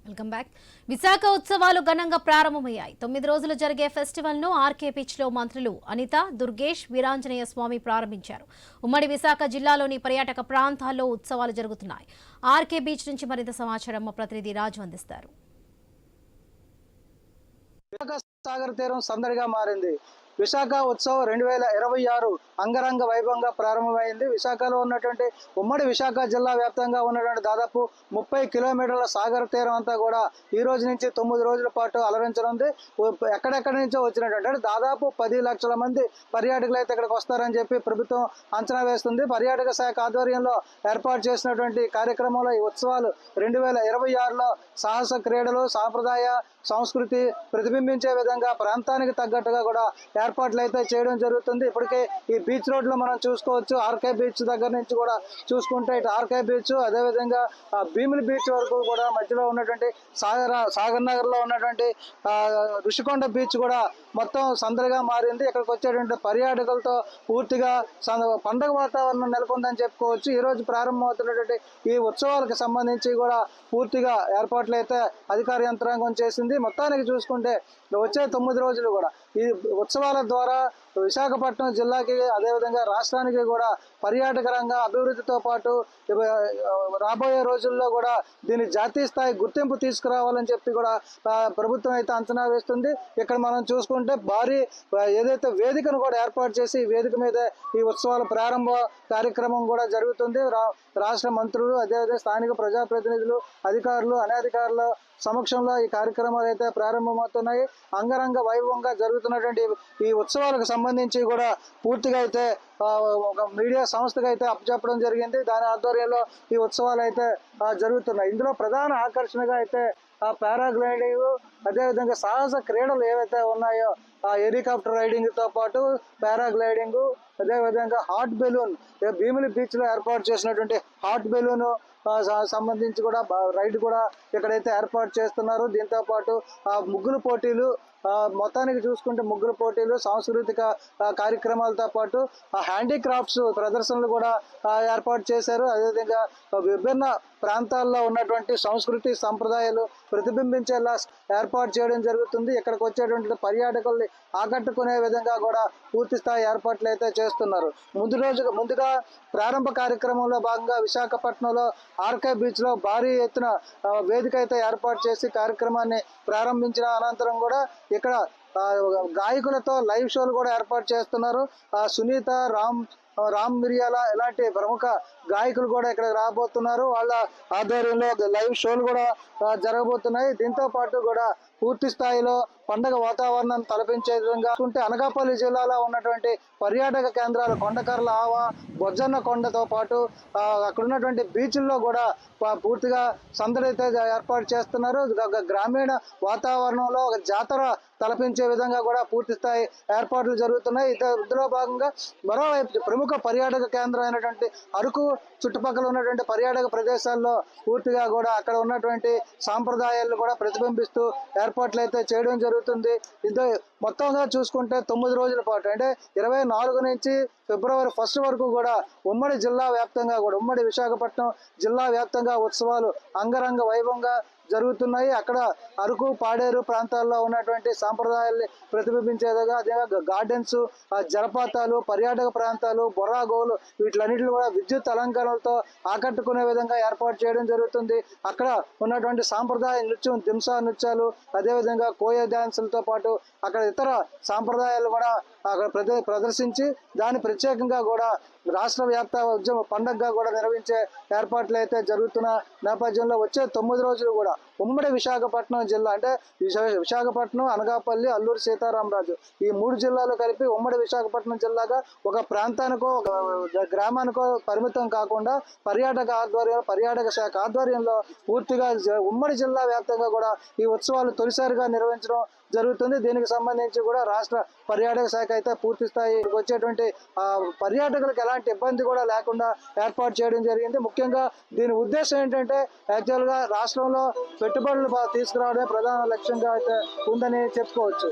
Welcome back. Visakha ఉత్సవాలు ఘనంగా ప్రారంభమయ్యాయి. 9 రోజులు జరిగే ఫెస్టివల్ ను ఆర్కే బీచ్ లో మంత్రులు అనిత, దుర్గేష్, వీరాంజనేయ స్వామి ప్రారంభించారు. ఉమ్మడి విశాఖ జిల్లాలోని పర్యాటక ప్రాంతాల్లో ఉత్సవాలు జరుగుతున్నాయి. ఆర్కే బీచ్ నుంచి మరింత సమాచారం మా ప్రతినిధి రాజు అందిస్తారు. సాగర్ తీరం సందడిగా మారింది. విశాఖ ఉత్సవం 2026 అంగరంగ వైభవంగా ప్రారంభమైంది. విశాఖలో ఉన్నటువంటి ఉమ్మడి విశాఖ జిల్లా వ్యాప్తంగా ఉన్నటువంటి దాదాపు 30 కిలోమీటర్ల సాగర్ తీరం అంతా కూడా ఈ రోజు నుంచి 9 రోజుల పాటు అలరించనుంది. ఎక్కడెక్కడి నుంచో వచ్చినటువంటి దాదాపు 10 లక్షల మంది పర్యాటకులు అయితే ఇక్కడికి వస్తారని చెప్పి ప్రభుత్వం అంచనా వేస్తుంది. పర్యాటక శాఖ ఆధ్వర్యంలో ఏర్పాటు చేసినటువంటి కార్యక్రమంలో ఈ ఉత్సవాలు 2026లో సాహస క్రీడలు, సాంప్రదాయ సంస్కృతి ప్రతిబింబించే విధంగా ప్రాంతానికి తగ్గట్టుగా కూడా ఏర్పాట్లు అయితే చేయడం జరుగుతుంది. ఇప్పటికే ఈ బీచ్ రోడ్ లో మనం చూసుకోవచ్చు. ఆర్కే బీచ్ దగ్గర నుంచి కూడా చూసుకుంటే ఇటు ఆర్కే బీచ్, అదేవిధంగా భీమిలి బీచ్ వరకు కూడా మధ్యలో ఉన్నటువంటి సాగర్ నగర్ లో ఉన్నటువంటి ఋషికొండ బీచ్ కూడా మొత్తం సందడిగా మారింది. ఇక్కడికి వచ్చేటువంటి పర్యాటకులతో పూర్తిగా పండుగ వాతావరణం నెలకొందని చెప్పుకోవచ్చు. ఈ రోజు ప్రారంభమవుతున్నటువంటి ఈ ఉత్సవాలకు సంబంధించి కూడా పూర్తిగా ఏర్పాట్లు అయితే అధికార యంత్రాంగం చేసింది. మొత్తానికి చూసుకుంటే వచ్చే 9 రోజులు కూడా ఈ ఉత్సవాల ద్వారా విశాఖపట్నం జిల్లాకి, అదేవిధంగా రాష్ట్రానికి కూడా పర్యాటక రంగ అభివృద్ధితో పాటు రాబోయే రోజుల్లో కూడా దీని జాతీయ స్థాయి గుర్తింపు తీసుకురావాలని చెప్పి కూడా ప్రభుత్వం అయితే అంచనా వేస్తుంది. ఇక్కడ మనం చూసుకుంటే భారీ ఏదైతే వేదికను కూడా ఏర్పాటు చేసి ఈ వేదిక మీద ఈ ఉత్సవాల ప్రారంభ కార్యక్రమం కూడా జరుగుతుంది. రాష్ట్ర మంత్రులు, అదేవిధంగా స్థానిక ప్రజాప్రతినిధులు, అధికారులు, అనధికారుల సమక్షంలో ఈ కార్యక్రమాలు అయితే ప్రారంభమవుతున్నాయి. అంగరంగ వైభవంగా జరుగుతున్నటువంటి ఈ ఉత్సవాలకు సంబంధించి కూడా పూర్తిగా అయితే ఒక మీడియా సంస్థకు అయితే అప్పచెప్పడం జరిగింది. దాని ఆధ్వర్యంలో ఈ ఉత్సవాలు అయితే జరుగుతున్నాయి. ఇందులో ప్రధాన ఆకర్షణగా అయితే పారాగ్లైడింగ్, అదేవిధంగా సాహస క్రీడలు ఏవైతే ఉన్నాయో ఆ హెలికాప్టర్ రైడింగ్ తో పాటు పారాగ్లైడింగ్, అదేవిధంగా హాట్ బెలూన్, భీమిలి బీచ్ లో ఏర్పాటు చేసినటువంటి హాట్ బెలూన్ సంబంధించి కూడా రైడ్ కూడా ఇక్కడైతే ఏర్పాటు చేస్తున్నారు. దీంతో పాటు ముగ్గులు పోటీలు, మొత్తానికి చూసుకుంటే ముగ్గురు పోటీలు, సాంస్కృతిక కార్యక్రమాలతో పాటు హ్యాండీక్రాఫ్ట్స్ ప్రదర్శనలు కూడా ఏర్పాటు చేశారు. అదేవిధంగా విభిన్న ప్రాంతాల్లో ఉన్నటువంటి సంస్కృతి సంప్రదాయాలు ప్రతిబింబించేలా ఏర్పాటు చేయడం జరుగుతుంది. ఇక్కడికి వచ్చేటువంటి పర్యాటకుల్ని ఆకట్టుకునే విధంగా కూడా పూర్తి స్థాయి ఏర్పాట్లు అయితే చేస్తున్నారు. ముందుగా ప్రారంభ కార్యక్రమంలో భాగంగా విశాఖపట్నంలో ఆర్కే బీచ్ లో భారీ ఎత్తున వేదిక అయితే ఏర్పాటు చేసి కార్యక్రమాన్ని ప్రారంభించిన అనంతరం కూడా ఇక్కడ గాయకులతో లైవ్ షోలు కూడా ఏర్పాటు చేస్తున్నారు. సునీత, రామ్ మిరియాల ఇలాంటి ప్రముఖ గాయకులు కూడా ఇక్కడ రాబోతున్నారు. వాళ్ళ ఆధ్వర్యంలో లైవ్ షోలు కూడా జరగబోతున్నాయి. దీంతో పాటు కూడా పూర్తి స్థాయిలో పండగ వాతావరణం తలపించే విధంగా ఉంటే అనకాపల్లి జిల్లాలో ఉన్నటువంటి పర్యాటక కేంద్రాలు కొండకర్ల ఆవా, బొజ్జన్న కొండతో పాటు అక్కడ ఉన్నటువంటి బీచ్ల్లో కూడా పూర్తిగా సందడి అయితే ఏర్పాటు చేస్తున్నారు. గ్రామీణ వాతావరణంలో ఒక జాతర తలపించే విధంగా కూడా పూర్తి స్థాయి ఏర్పాట్లు జరుగుతున్నాయి. ఇందులో భాగంగా మరోవైపు ప్రముఖ పర్యాటక కేంద్రం అయినటువంటి అరకు చుట్టుపక్కల ఉన్నటువంటి పర్యాటక ప్రదేశాల్లో పూర్తిగా కూడా అక్కడ ఉన్నటువంటి సాంప్రదాయాలను కూడా ప్రతిబింబిస్తూ ఏర్పాట్లు అయితే చేయడం జరుగుతుంది. ఇది మొత్తంగా చూసుకుంటే 9 రోజుల పాటు అంటే 24 నుంచి ఫిబ్రవరి 1 వరకు కూడా ఉమ్మడి జిల్లా వ్యాప్తంగా కూడా ఉమ్మడి విశాఖపట్నం జిల్లా వ్యాప్తంగా ఉత్సవాలు అంగరంగ వైభవంగా జరుగుతున్నాయి. అక్కడ అరకు, పాడేరు ప్రాంతాల్లో ఉన్నటువంటి సాంప్రదాయాల్ని ప్రతిబింబించేదిగా అదే గార్డెన్స్, జలపాతాలు, పర్యాటక ప్రాంతాలు, బొర్రాగోలు వీటిలన్నింటినీ కూడా విద్యుత్ అలంకరణలతో ఆకట్టుకునే విధంగా ఏర్పాటు చేయడం జరుగుతుంది. అక్కడ ఉన్నటువంటి సాంప్రదాయ నృత్యం, దింసా నృత్యాలు, అదేవిధంగా కోయ డ్యాన్సులతో పాటు అక్కడ ఇతర సాంప్రదాయాలు కూడా అక్కడ ప్రదర్శించి దాన్ని ప్రత్యేకంగా కూడా రాష్ట్ర వ్యాప్త ఉద్యమ పండుగగా కూడా నిర్వహించే ఏర్పాట్లు అయితే జరుగుతున్న నేపథ్యంలో వచ్చే 9 రోజులు కూడా ఉమ్మడి విశాఖపట్నం జిల్లా అంటే విశాఖపట్నం, అనకాపల్లి, అల్లూరు సీతారామరాజు ఈ 3 జిల్లాలు కలిపి ఉమ్మడి విశాఖపట్నం జిల్లాగా ఒక ప్రాంతానికో ఒక గ్రామానికో పరిమితం కాకుండా పర్యాటక శాఖ ఆధ్వర్యంలో పూర్తిగా ఉమ్మడి జిల్లా వ్యాప్తంగా కూడా ఈ ఉత్సవాలు తొలిసారిగా నిర్వహించడం జరుగుతుంది. దీనికి సంబంధించి కూడా రాష్ట్ర పర్యాటక శాఖ అయితే పూర్తి స్థాయి వచ్చేటువంటి పర్యాటకులకు ఎలాంటి ఇబ్బంది కూడా లేకుండా ఏర్పాటు చేయడం జరిగింది. ముఖ్యంగా దీని ఉద్దేశం ఏంటంటే యాక్చువల్గా రాష్ట్రంలో పెట్టుబడులు తీసుకురావడమే ప్రధాన లక్ష్యంగా అయితే ఉందని చెప్పుకోవచ్చు.